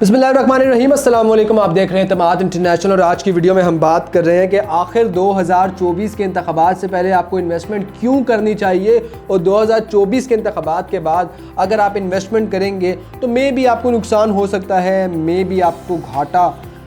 बिस्मिल्लाहिर्रहमानिर्रहीम, अस्सलाम वालेकुम। आप देख रहे हैं तमाद इंटरनेशनल और आज की वीडियो में हम बात कर रहे हैं कि आखिर 2024 के इंतखाबात से पहले आपको इन्वेस्टमेंट क्यों करनी चाहिए और 2024 के इंतखाबात के बाद अगर आप इन्वेस्टमेंट करेंगे तो मे भी आपको नुकसान हो सकता है, मे भी आपको घाटा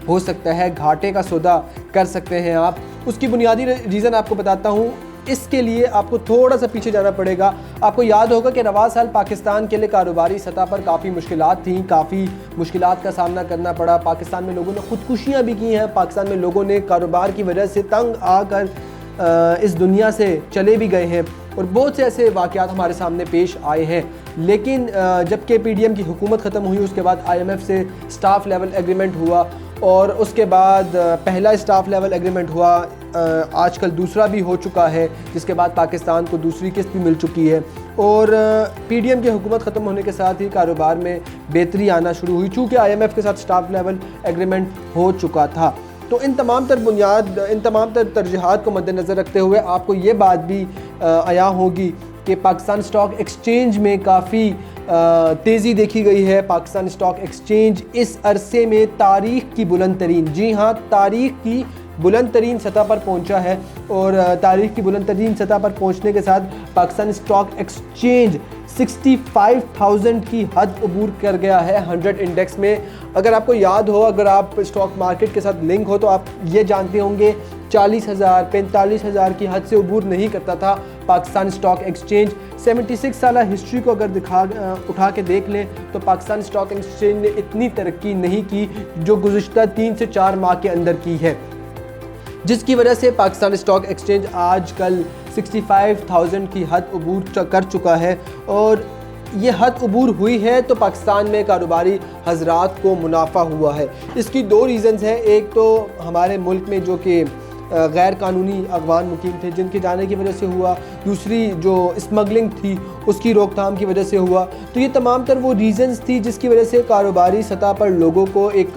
हो सकता है, घाटे का सौदा कर सकते हैं आप। उसकी बुनियादी रीज़न आपको बताता हूँ। इसके लिए आपको थोड़ा सा पीछे जाना पड़ेगा। आपको याद होगा कि रवा साल पाकिस्तान के लिए कारोबारी सतह पर काफ़ी मुश्किलात थी, काफ़ी मुश्किलात का सामना करना पड़ा। पाकिस्तान में लोगों ने ख़ुदकुशियाँ भी की हैं, पाकिस्तान में लोगों ने कारोबार की वजह से तंग आकर इस दुनिया से चले भी गए हैं और बहुत से ऐसे वाक़यात हमारे सामने पेश आए हैं। लेकिन जब KPDM की हुकूमत ख़त्म हुई उसके बाद IMF से स्टाफ लेवल एग्रीमेंट हुआ और उसके बाद पहला स्टाफ लेवल एग्रीमेंट हुआ, आजकल दूसरा भी हो चुका है, जिसके बाद पाकिस्तान को दूसरी किस्त भी मिल चुकी है और PDM की हुकूमत ख़त्म होने के साथ ही कारोबार में बेहतरी आना शुरू हुई चूँकि IMF के साथ स्टाफ लेवल एग्रीमेंट हो चुका था। तो इन तमाम तर तरजीहात को मद्देनज़र रखते हुए आपको ये बात भी आया होगी कि पाकिस्तान स्टॉक एक्सचेंज में काफ़ी तेज़ी देखी गई है। पाकिस्तान स्टॉक एक्सचेंज इस अरसे में तारीख़ की बुलंद तरीन, जी हाँ, तारीख़ की बुलंद तरीन सतह पर पहुंचा है और तारीख़ की बुलंद तरीन सतह पर पहुंचने के साथ पाकिस्तान स्टॉक एक्सचेंज 65,000 की हद अबूर कर गया है 100 इंडेक्स में। अगर आपको याद हो, अगर आप स्टॉक मार्केट के साथ लिंक हो तो आप ये जानते होंगे 40,000 45,000 की हद से अबूर नहीं करता था पाकिस्तान स्टॉक एक्सचेंज। 76 साल हिस्ट्री को अगर उठा के देख लें तो पाकिस्तान स्टॉक एक्सचेंज ने इतनी तरक्की नहीं की जो गुज़िश्ता 3 से 4 माह के अंदर की है, जिसकी वजह से पाकिस्तान स्टॉक एक्सचेंज आजकल 65,000 की हद अबूर कर चुका है और ये हद अबूर हुई है तो पाकिस्तान में कारोबारी हजरात को मुनाफा हुआ है। इसकी दो रीज़न्स हैं। एक तो हमारे मुल्क में जो कि गैर कानूनी अगवान मुकीम थे जिनके जाने की वजह से हुआ, दूसरी जो स्मगलिंग थी उसकी रोकथाम की वजह से हुआ। तो ये तमाम तर वो रीज़न्स थी जिसकी वजह से कारोबारी सतह पर लोगों को एक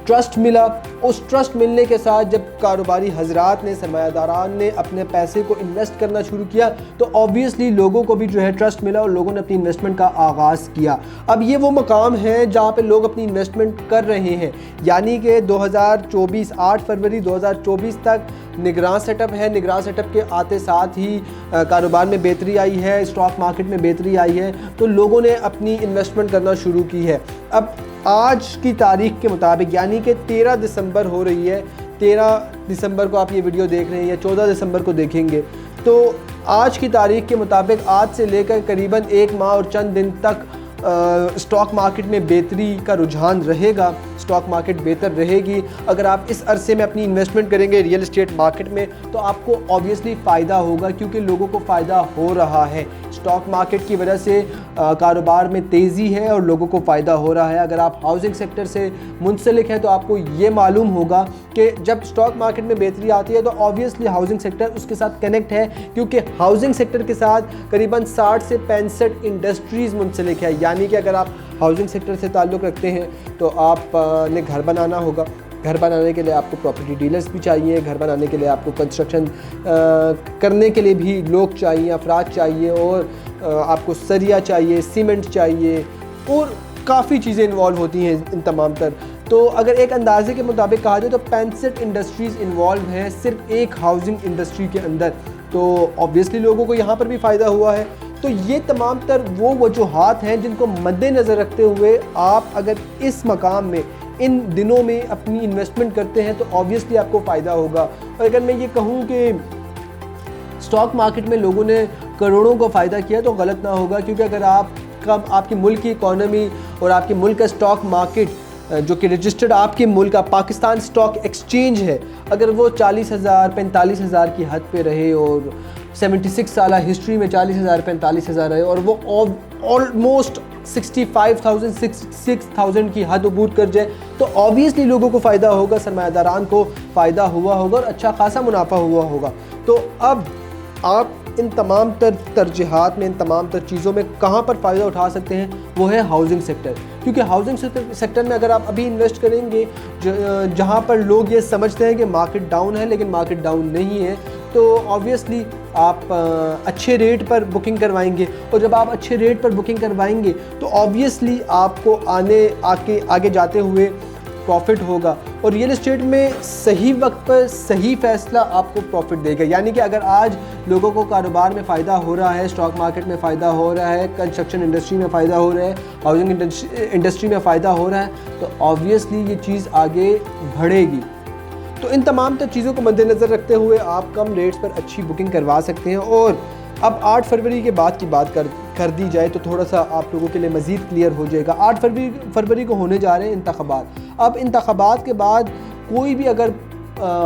ट्रस्ट मिला। उस ट्रस्ट मिलने के साथ जब कारोबारी हजरात ने, सरमायादारान ने अपने पैसे को इन्वेस्ट करना शुरू किया तो ऑब्वियसली लोगों को भी जो है ट्रस्ट मिला और लोगों ने अपनी इन्वेस्टमेंट का आगाज़ किया। अब ये वो मकाम है जहाँ पे लोग अपनी इन्वेस्टमेंट कर रहे हैं, यानी कि 2024 8 फरवरी 2024 तक निगरान सेटअप है। निगरान सेटअप के आते साथ ही कारोबार में बेहतरी आई है, स्टॉक मार्केट में बेहतरी आई है, तो लोगों ने अपनी इन्वेस्टमेंट करना शुरू की है। अब आज की तारीख के मुताबिक यानी कि 13 दिसंबर हो रही है, 13 दिसंबर को आप ये वीडियो देख रहे हैं या 14 दिसंबर को देखेंगे, तो आज की तारीख के मुताबिक आज से लेकर करीबन 1 माह और चंद दिन तक स्टॉक मार्केट में बेहतरी का रुझान रहेगा, स्टॉक मार्केट बेहतर रहेगी। अगर आप इस अरसे में अपनी इन्वेस्टमेंट करेंगे रियल एस्टेट मार्केट में तो आपको ऑब्वियसली फ़ायदा होगा क्योंकि लोगों को फ़ायदा हो रहा है। स्टॉक मार्केट की वजह से कारोबार में तेज़ी है और लोगों को फ़ायदा हो रहा है। अगर आप हाउसिंग सेक्टर से मुंसलिक हैं तो आपको ये मालूम होगा कि जब स्टॉक मार्केट में बेहतरी आती है तो ऑब्वियसली हाउसिंग सेक्टर उसके साथ कनेक्ट है क्योंकि हाउसिंग सेक्टर के साथ करीबन 60 से 65 इंडस्ट्रीज़ मुंसलिक है। यानी कि अगर आप हाउसिंग सेक्टर से ताल्लुक़ रखते हैं तो आप ने घर बनाना होगा, घर बनाने के लिए आपको प्रॉपर्टी डीलर्स भी चाहिए, घर बनाने के लिए आपको कंस्ट्रक्शन करने के लिए भी लोग चाहिए, अफराद चाहिए और आपको सरिया चाहिए, सीमेंट चाहिए और काफ़ी चीज़ें इन्वॉल्व होती हैं इन तमाम तर। तो अगर एक अंदाजे के मुताबिक कहा जाए तो 65 इंडस्ट्रीज़ इन्वॉल्व हैं सिर्फ एक हाउसिंग इंडस्ट्री के अंदर, तो ऑब्वियसली लोगों को यहाँ पर भी फ़ायदा हुआ है। तो ये तमाम तर वो वजूहात हैं जिनको मद्देनज़र रखते हुए आप अगर इस मकाम में इन दिनों में अपनी इन्वेस्टमेंट करते हैं तो ऑब्वियसली आपको फ़ायदा होगा। और अगर मैं ये कहूँ कि स्टॉक मार्केट में लोगों ने करोड़ों का फ़ायदा किया तो गलत ना होगा, क्योंकि अगर आपकी मुल्क की इकॉनमी और आपके मुल्क का स्टॉक मार्केट जो कि रजिस्टर्ड आपके मुल्क का पाकिस्तान स्टॉक एक्सचेंज है, अगर वो 40,000 45,000 की हद पे रहे और 76 साल हिस्ट्री में 40,000 45,000 रहे और वो ऑलमोस्ट 65,000 66,000 की हद अबूर कर जाए तो ऑब्वियसली लोगों को फ़ायदा होगा, सरमायादारान को फ़ायदा हुआ होगा और अच्छा खासा मुनाफा हुआ होगा। तो अब आप इन तमाम तरजीहात में, इन तमाम तर चीज़ों में कहाँ पर फ़ायदा उठा सकते हैं, वो है हाउसिंग सेक्टर। क्योंकि हाउसिंग सेक्टर में अगर आप अभी इन्वेस्ट करेंगे जहाँ पर लोग ये समझते हैं कि मार्केट डाउन है लेकिन मार्केट डाउन नहीं है, तो ऑब्वियसली आप अच्छे रेट पर बुकिंग करवाएंगे, और जब आप अच्छे रेट पर बुकिंग करवाएंगे तो ऑब्वियसली आपको आगे जाते हुए प्रॉफिट होगा। और रियल एस्टेट में सही वक्त पर सही फ़ैसला आपको प्रॉफिट देगा। यानी कि अगर आज लोगों को कारोबार में फ़ायदा हो रहा है, स्टॉक मार्केट में फ़ायदा हो रहा है, कंस्ट्रक्शन इंडस्ट्री में फ़ायदा हो रहा है, हाउसिंग इंडस्ट्री में फ़ायदा हो रहा है, तो ऑब्वियसली ये चीज़ आगे बढ़ेगी। तो इन तमाम चीज़ों को मद्देनज़र रखते हुए आप कम रेट्स पर अच्छी बुकिंग करवा सकते हैं। और अब 8 फरवरी के बाद की बात कर दी जाए तो थोड़ा सा आप लोगों के लिए मज़ीद क्लियर हो जाएगा। 8 फरवरी को होने जा रहे हैं इंतख़ाबात। अब इंतख़ाबात के बाद कोई भी अगर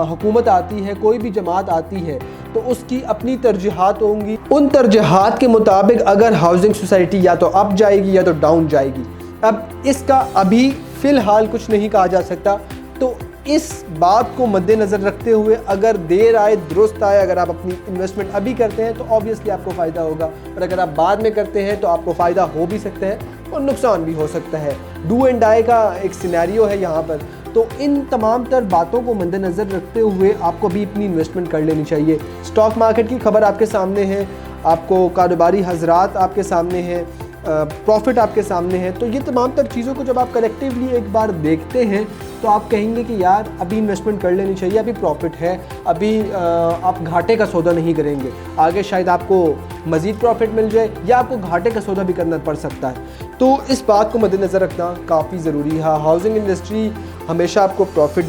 हुकूमत आती है, कोई भी जमात आती है, तो उसकी अपनी तरजीहात होंगी। उन तरजीहात के मुताबिक अगर हाउसिंग सोसाइटी या तो अप जाएगी या तो डाउन जाएगी। अब इसका अभी फ़िलहाल कुछ नहीं कहा जा सकता। तो इस बात को मद्देनज़र रखते हुए अगर देर आए दुरुस्त आए, अगर आप अपनी इन्वेस्टमेंट अभी करते हैं तो ऑब्वियसली आपको फ़ायदा होगा, और अगर आप बाद में करते हैं तो आपको फ़ायदा हो भी सकता है और नुकसान भी हो सकता है। डू एंड डाई का एक सिनेरियो है यहाँ पर। तो इन तमाम तर बातों को मद्देनज़र रखते हुए आपको भी अपनी इन्वेस्टमेंट कर लेनी चाहिए। स्टॉक मार्केट की खबर आपके सामने है, आपको कारोबारी हजरात आपके सामने हैं, प्रॉफिट आपके सामने है। तो ये तमाम तर चीज़ों को जब आप कलेक्टिवली एक बार देखते हैं तो आप कहेंगे कि यार अभी इन्वेस्टमेंट कर लेनी चाहिए, अभी प्रॉफिट है, अभी आप घाटे का सौदा नहीं करेंगे, आगे शायद आपको मज़ीद प्रॉफिट मिल जाए या आपको घाटे का सौदा भी करना पड़ सकता है। तो इस बात को मद्देनज़र रखना काफ़ी ज़रूरी है। हाउसिंग इंडस्ट्री हमेशा आपको प्रॉफिट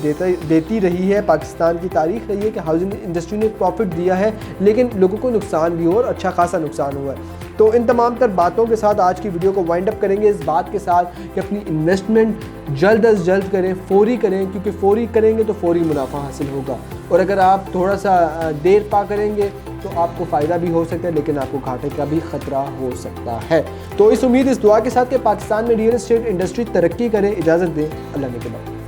देती रही है। पाकिस्तान की तारीख रही है कि हाउसिंग इंडस्ट्री ने प्रॉफिट दिया है, लेकिन लोगों को नुकसान भी हुआ और अच्छा खासा नुकसान हुआ है। तो इन तमाम तर बातों के साथ आज की वीडियो को वाइंड अप करेंगे इस बात के साथ कि अपनी इन्वेस्टमेंट जल्द अज जल्द करें, फौरी करें, क्योंकि फौरी करेंगे तो फौरी मुनाफा हासिल होगा। और अगर आप थोड़ा सा देर पा करेंगे तो आपको फ़ायदा भी हो सकता है, लेकिन आपको घाटे का भी ख़तरा हो सकता है। तो इस उम्मीद, इस दुआ के साथ कि पाकिस्तान में रियल एस्टेट इंडस्ट्री तरक्की करे। इजाज़त दें, अल्लाह ने के बाद।